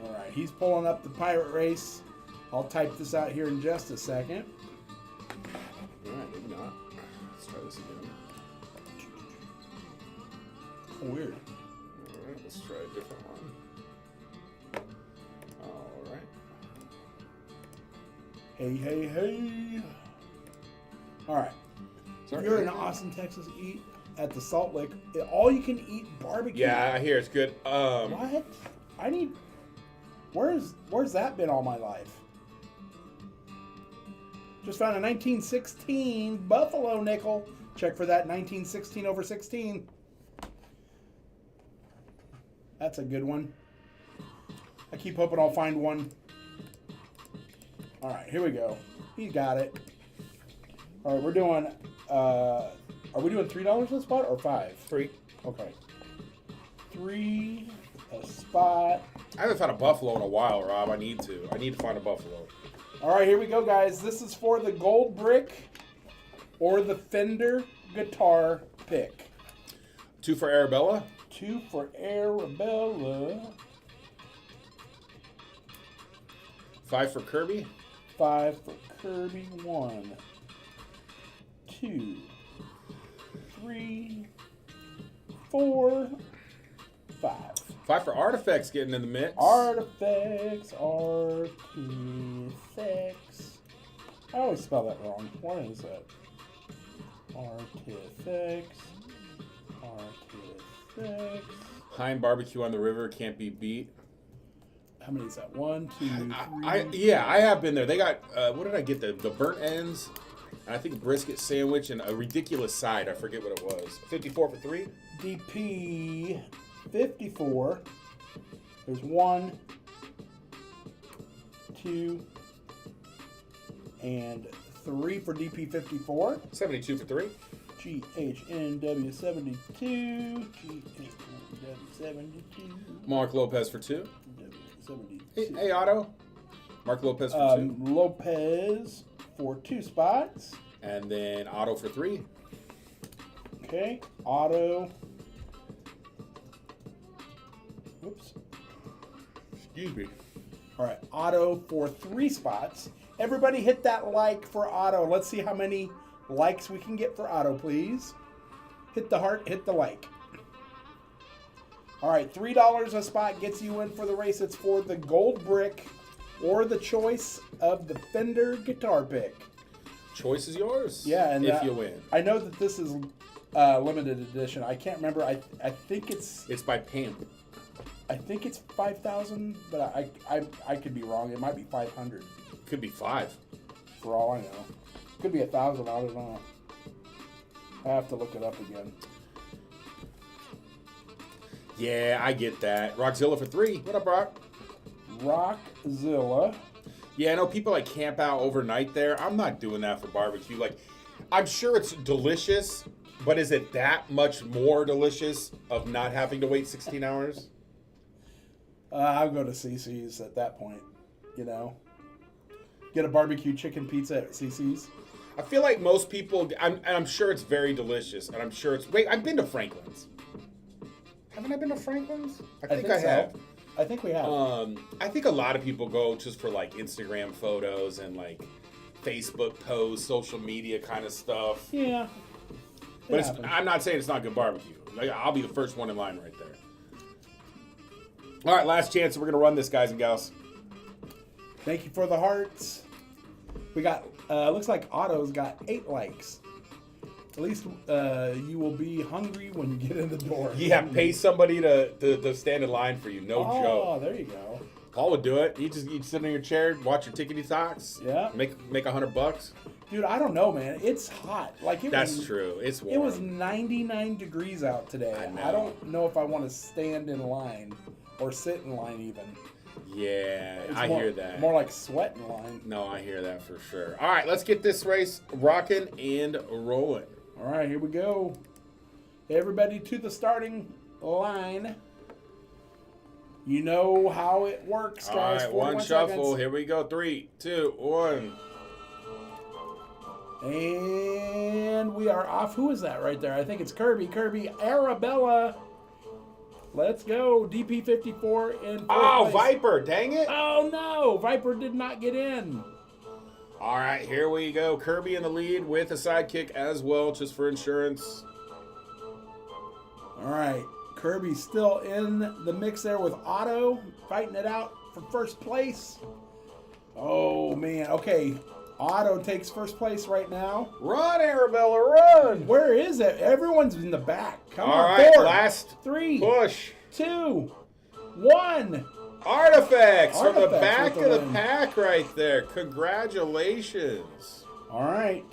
All right, he's pulling up the pirate race. I'll type this out here in just a second. All right, maybe not. Let's try this again. Oh, weird. All right, let's try a different one. All right. Hey. All right. If you're in Austin, Texas, eat at the Salt Lick. All you can eat barbecue. Yeah, I hear it's good. What? Where's that been all my life? Just found a 1916 Buffalo nickel. Check for that 1916 over 16. That's a good one. I keep hoping I'll find one. All right, here we go. He got it. All right, we're doing. Are we doing $3 a spot or 5? 3. Okay. 3 a spot. I haven't found a buffalo in a while, Rob. I need to find a buffalo. All right, here we go, guys. This is for the gold brick or the Fender guitar pick. 2 for Arabella. 2 for Arabella. 5 for Kirby. 5 for Kirby. 1, 2, 3, 4, 5. 5 for Artifacts getting in the mix. Artifacts. I always spell that wrong. What is that? Artifacts. Heim Barbecue on the River can't be beat. How many is that? 1, 2, 3. I have been there. They got what did I get? The burnt ends, and I think a brisket sandwich and a ridiculous side. I forget what it was. 54 for 3. DP 54. There's 1, 2, and 3 for DP 54. 72 for 3. GHNW72. GHNW72. Mark Lopez for 2. W72. Hey, Otto. Mark Lopez for 2. Lopez for 2 spots. And then Otto for 3. Okay. Otto. Whoops. Excuse me. All right. Otto for 3 spots. Everybody hit that like for Otto. Let's see how many likes we can get for Otto, please. Hit the heart, hit the like. All right, $3 a spot gets you in for the race. It's for the gold brick or the choice of the Fender guitar pick. Choice is yours. Yeah, and if you win. I know that this is limited edition. I can't remember. I think it's by Pamp. I think it's 5,000, but I could be wrong. It might be 500. Could be 5. For all I know. Could be 1,000. I don't know. I have to look it up again. Yeah, I get that. Rockzilla for 3. What up, Rock? Rockzilla. Yeah, I know people like camp out overnight there. I'm not doing that for barbecue. Like, I'm sure it's delicious, but is it that much more delicious of not having to wait 16 hours? I'll go to CC's at that point, you know. Get a barbecue chicken pizza at CC's. I feel like most people, I'm sure it's very delicious, and I'm sure it's, wait, I've been to Franklin's. Haven't I been to Franklin's? I think I have. I think we have. I think a lot of people go just for like Instagram photos and like Facebook posts, social media kind of stuff. Yeah. But I'm not saying it's not good barbecue. Like, I'll be the first one in line right there. All right, last chance. We're going to run this, guys and gals. Thank you for the hearts. We got, looks like Otto's got 8 likes. At least you will be hungry when you get in the door. Yeah, pay somebody to stand in line for you. No joke. Oh, there you go. Paul would do it. You sit in your chair, watch your tickety talks. Yeah. Make $100. Dude, I don't know, man. It's hot. Like That's true. It's warm. It was 99 degrees out today. I don't know if I want to stand in line or sit in line even. Yeah, I hear that. More like sweat in line. No, I hear that for sure. All right, let's get this race rocking and rolling. All right, here we go. Everybody to the starting line. You know how it works, guys. All right, one shuffle. Here we go. 3, 2, 1. And we are off. Who is that right there? I think it's Kirby. Kirby Arabella. Let's go. DP54 in 4th place. Viper. Dang it. Oh, no. Viper did not get in. All right, here we go. Kirby in the lead with a sidekick as well, just for insurance. All right. Kirby still in the mix there with Otto, fighting it out for first place. Oh, man. Okay. Otto takes first place right now. Run, Arabella, run. Where is it? Everyone's in the back. Come on. All right, 4, last 3, push. 2, 1. Artifacts from the Artifacts back with of the the win. pack right there. Congratulations. All right.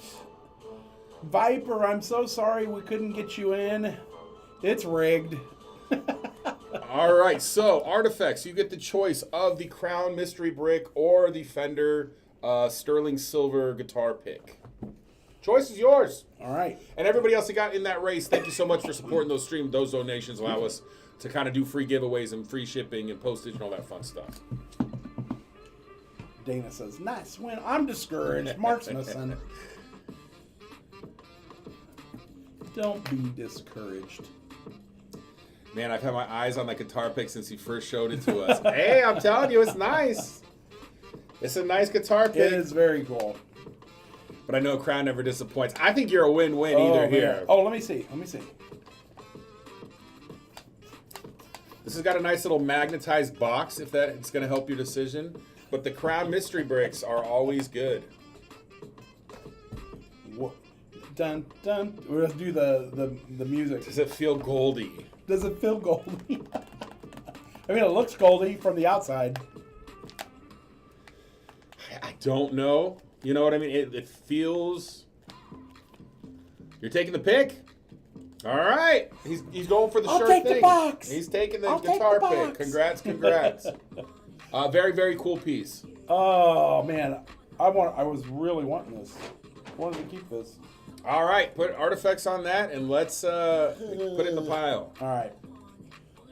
Viper, I'm so sorry we couldn't get you in. It's rigged. All right, so Artifacts, you get the choice of the Crown Mystery Brick or the Fender Sterling Silver guitar pick. Choice is yours. All right. And everybody else that got in that race, thank you so much for supporting those streams. Those donations allow us to kind of do free giveaways and free shipping and postage and all that fun stuff. Dana says, nice win. I'm discouraged. Mark's missing. Don't be discouraged. Man, I've had my eyes on that guitar pick since he first showed it to us. Hey, I'm telling you, it's nice. It's a nice guitar pick. It is very cool. But I know Crown never disappoints. I think you're a win-win either here. Oh, let me see. Let me see. This has got a nice little magnetized box if that's going to help your decision. But the Crown Mystery Bricks are always good. Dun, dun. We're going to do the music. Does it feel goldy? Does it feel goldy? I mean, it looks goldy from the outside. I don't know. You know what I mean? It feels... You're taking the pick? All right. He's going for the I'll sure take thing. the box. He's taking the I'll guitar take the pick. box. Congrats. Very, very cool piece. Oh, man. I was really wanting this. I wanted to keep this. All right, put artifacts on that, and let's put it in the pile. All right.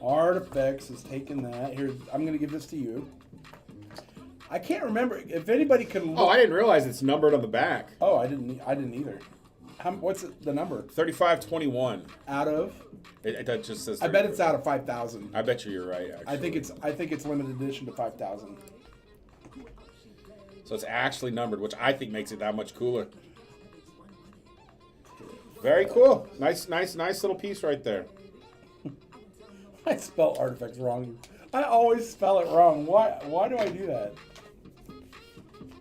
Artifacts is taking that. Here, I'm going to give this to you. I can't remember if anybody can look. Oh, I didn't realize it's numbered on the back. Oh, I didn't either. What's the number? 3521. Out of? It just says. I bet it's out of 5,000. I bet you're right. Actually, I think it's limited edition to 5,000. So it's actually numbered, which I think makes it that much cooler. Very cool. Nice little piece right there. I spell artifacts wrong. I always spell it wrong. Why do I do that?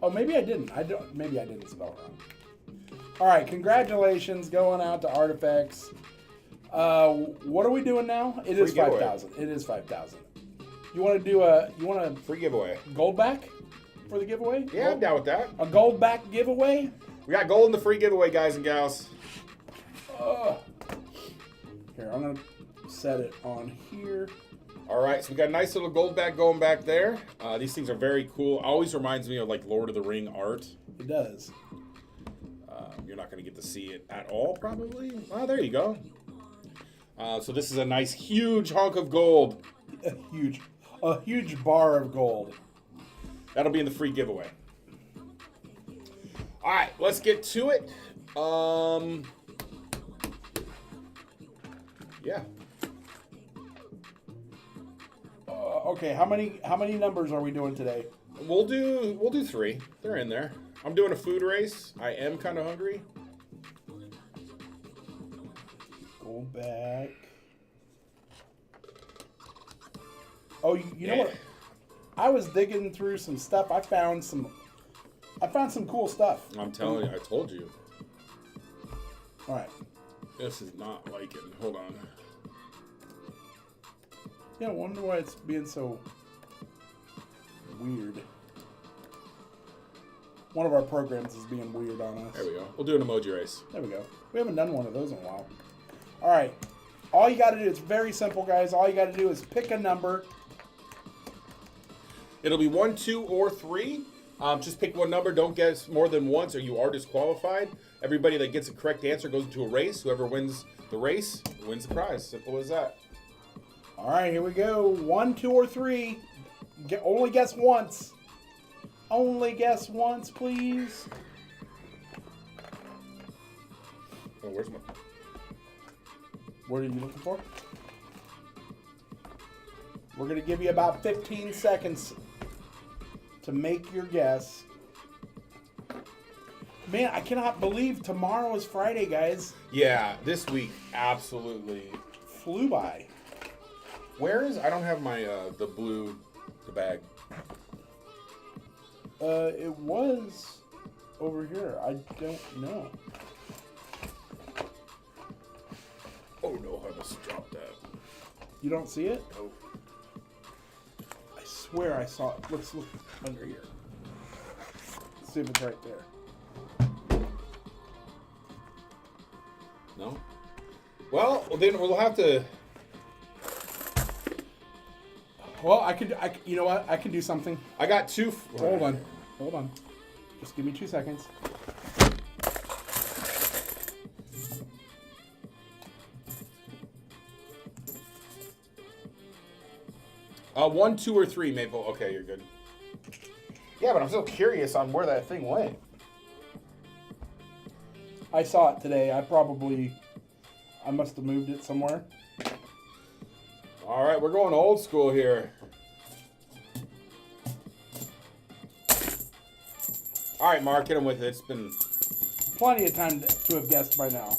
Oh, maybe I didn't. Maybe I didn't spell it wrong. All right, congratulations going out to Artifacts. What are we doing now? It is 5,000. It is 5,000. You want to do a Free giveaway. gold back for the giveaway? Yeah, I'm down with that. A gold back giveaway? We got gold in the free giveaway, guys and gals. Here, I'm gonna set it on here. All right, so we got a nice little gold back going back there. These things are very cool. Always reminds me of like Lord of the Ring art. It does. You're not going to get to see it at all, probably. Oh, there you go. So this is a nice, huge hunk of gold. A huge bar of gold. That'll be in the free giveaway. All right, let's get to it. Yeah. Okay, how many numbers are we doing today? We'll do 3. They're in there. I'm doing a food race. I am kind of hungry. Go back. Oh, you know what? I was digging through some stuff. I found some cool stuff. I'm telling you, I told you. All right. This is not like it. Hold on. Yeah, I wonder why it's being so weird. One of our programs is being weird on us. There we go. We'll do an emoji race. There we go. We haven't done one of those in a while. All right. All you got to do, it's very simple, guys. All you got to do is pick a number. It'll be 1, 2, or 3. Just pick one number. Don't guess more than once, or you are disqualified. Everybody that gets a correct answer goes into a race. Whoever wins the race wins the prize. Simple as that. All right, here we go. 1, 2, or 3. Only guess once. Only guess once, please. Oh, where's my... What are you looking for? We're going to give you about 15 seconds to make your guess. Man, I cannot believe tomorrow is Friday, guys. Yeah, this week absolutely Flew by. Where is... I don't have my, the bag. It was over here. I don't know. Oh no, I must drop that. You don't see it? No. I swear I saw it. Let's look under here. Let's see if it's right there. No? Well, then we'll have to... Well, you know what? I can do something. I got 2... Hold on. Just give me 2 seconds. 1, 2, or 3, Maple. Okay, you're good. Yeah, but I'm still curious on where that thing went. I saw it today. I must have moved it somewhere. All right, we're going old school here. All right, Mark, hit him with it. It's been... Plenty of time to have guessed by now.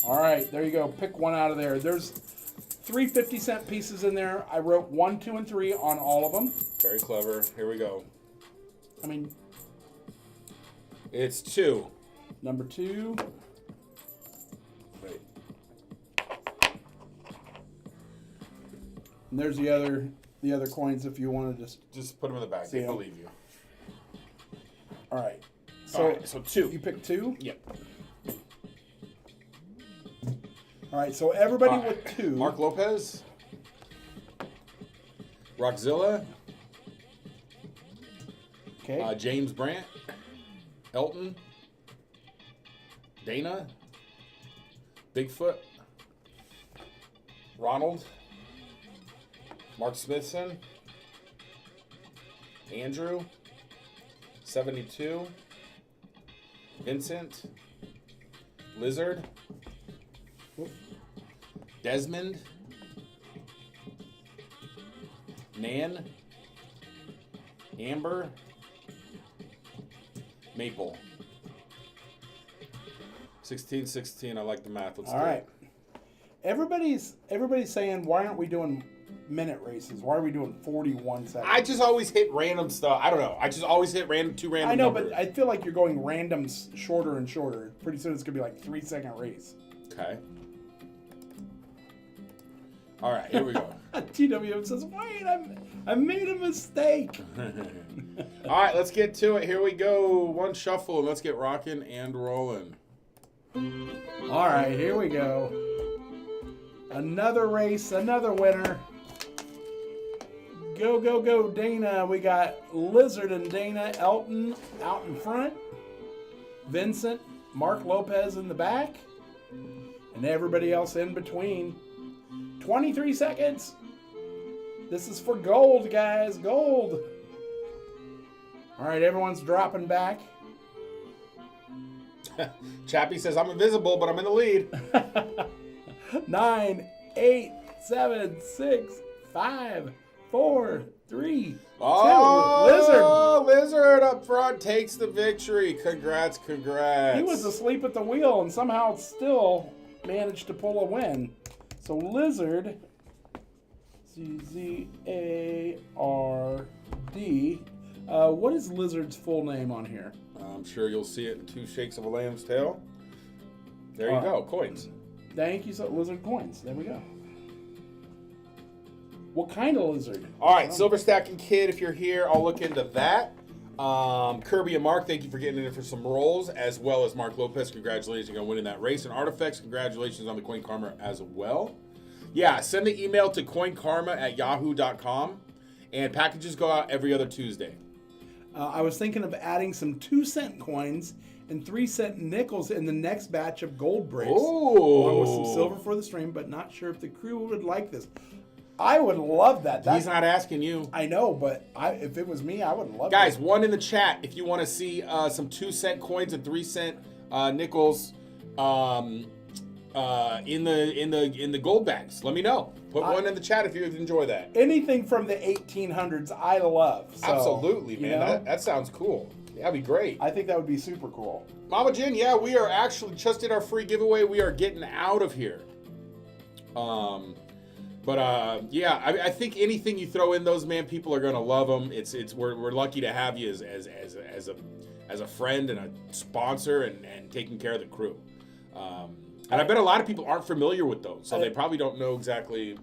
All right, there you go. Pick one out of there. There's 3 50-cent pieces in there. I wrote 1, 2, and 3 on all of them. Very clever. Here we go. I mean... It's 2. Number 2. Wait. And there's the other coins if you want to Just put them in the bag. See They 'em. believe you. All right. So 2. You picked 2? Yep. All right, so everybody All right. with 2. Mark Lopez. Rockzilla. Okay. James Brandt. Elton. Dana, Bigfoot, Ronald, Mark Smithson, Andrew, 72, Vincent, Lizard, Desmond, Nan, Amber, Maple. 16, I like the math. Let's All do right. it. Everybody's saying, why aren't we doing minute races? Why are we doing 41 seconds? I just always hit random stuff. I don't know. I just always hit two random I know, numbers. but I feel like you're going randoms shorter and shorter. Pretty soon it's going to be like 3-second race. Okay. All right, here we go. TWM says, wait, I made a mistake. All right, let's get to it. Here we go. One shuffle, and let's get rocking and rolling. All right, here we go. Another race, another winner. Go, go, go, Dana. We got Lizard and Dana Elton out in front. Vincent, Mark Lopez in the back. And everybody else in between. 23 seconds. This is for gold, guys. Gold. All right, everyone's dropping back. Chappie says, I'm invisible, but I'm in the lead. 9, 8, 7, 6, 5, 4, 3, 2. Oh, Lizard up front takes the victory. Congrats. He was asleep at the wheel and somehow still managed to pull a win. So Lizard, C-Z-A-R-D. What is Lizard's full name on here? I'm sure you'll see it in 2 shakes of a lamb's tail. There you go, coins. Thank you, so Lizard coins. There we go. What kind of lizard? All right, Silver Stacking Kid, if you're here, I'll look into that. Kirby and Mark, thank you for getting in for some rolls, as well as Mark Lopez. Congratulations on winning that race. And Artifacts, congratulations on the Coin Karma as well. Yeah, send the email to coinkarma@yahoo.com, and packages go out every other Tuesday. I was thinking of adding some 2-cent coins and 3-cent nickels in the next batch of gold bricks. Along with some silver for the stream, but not sure if the crew would like this. I would love that. He's not asking you. I know, but if it was me, I would love Guys, that. one in the chat if you want to see some 2-cent coins and 3-cent nickels in the gold bags. Let me know. Put one in the chat if you enjoy that. Anything from the 1800s, I love. So, Absolutely, man. That sounds cool. That'd be great. I think that would be super cool. Mama Jen, yeah, we are actually just did our free giveaway. We are getting out of here. Yeah, I think anything you throw in those, man, people are gonna love them. We're lucky to have you as a friend and a sponsor and taking care of the crew. And I bet a lot of people aren't familiar with those, so they probably don't know exactly.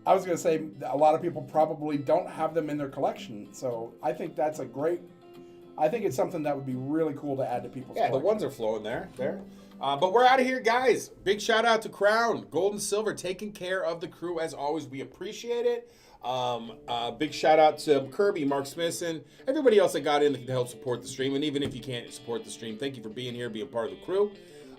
I was going to say a lot of people probably don't have them in their collection, so I think that's a great. I think it's something that would be really cool to add to people's collection. The ones are flowing there. But we're out of here, guys. Big shout out to Crown, Gold and Silver, taking care of the crew as always. We appreciate it. Big shout out to Kirby, Mark Smithson, everybody else that got in to help support the stream. And even if you can't support the stream, thank you for being here, being part of the crew.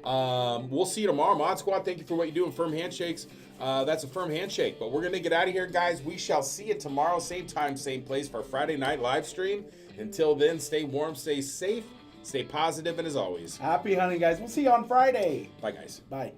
We'll see you tomorrow. Mod Squad, thank you for what you do in firm handshakes. That's a firm handshake. But we're going to get out of here, guys. We shall see you tomorrow, same time, same place for our Friday night live stream. Until then, stay warm, stay safe, stay positive, and as always, happy hunting, guys. We'll see you on Friday. bye, guys. Bye.